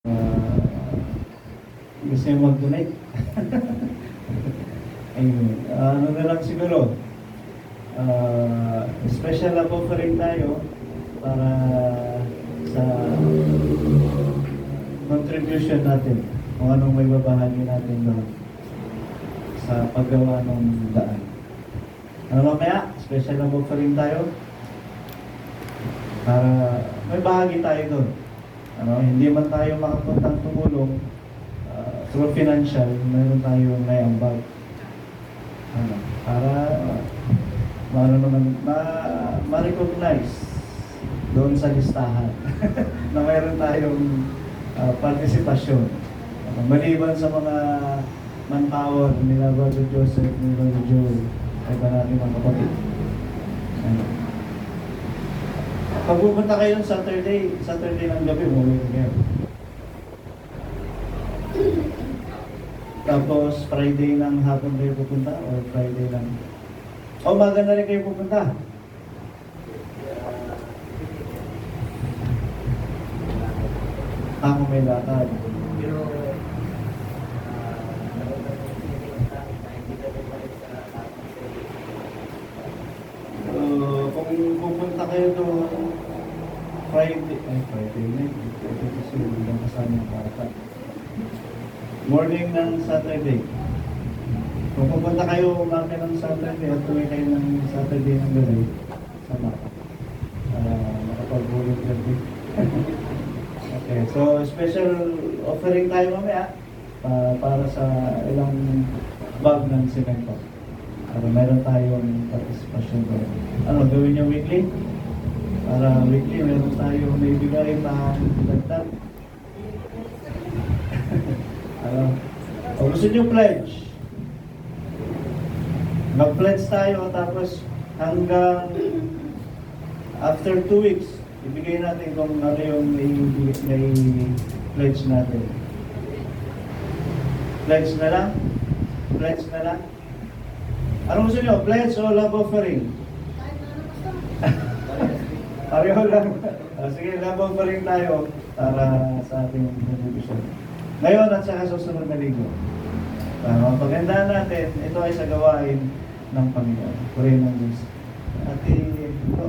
Gusto niyo mag-donate? Ayun. Ano na lang siguro, special na offering tayo para sa contribution natin, kung anong may babahagi natin doon sa paggawa ng daan. Ano mamaya, special na offering tayo para may bahagi tayo doon. Hindi man tayo makapuntang tumulong through financial, meron tayong naiambag. Para ma-recognize doon sa listahan na mayroon tayong partisipasyon. Maliban sa mga manpower nila Brother Joseph, ni Brother Joe, ay ba natin mga kapatid. Pag pupunta kayo Saturday ng gabi, umuwi kayo. Tapos Friday ng hapon kayo pupunta or Friday lang? O umaga na rin kayo pupunta? Ako may lakad. Kung pupunta kayo doon Friday na, ito kasi hindi kasama ng bata. Morning ng Saturday. Kung pupunta kayo umaga ng Saturday at tuwi kayo ng Saturday ng gabi, sama ka. Makapag-volunteer din. Okay, so special offering tayo mamaya para sa ilang bag ng semento. Para meron tayong participation doon. Gawin niyo weekly? Para weekly meron tayong may bigay pa dagdag. O gusto niyo pledge? Mag-pledge tayo tapos hanggang after 2 weeks, ibigay natin kung ano yung may pledge natin. Pledge na lang? Pledge na lang? Ano gusto niyo? Pledge o love offering? Pareho lang. Sige, love offering tayo para sa ating contribution. Ngayon at saka susunod na linggo. Mapagandaan natin, ito ay sa gawain ng Panginoon. Purihin ng Diyos.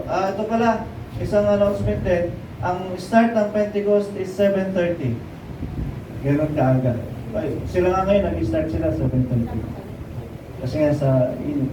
At ito pala, isang announcement din. Ang start ng Pentecost is 7:30. Ganun kaagad. Sila nga ngayon, nag-start sila 7:30. Kasi nga sa init.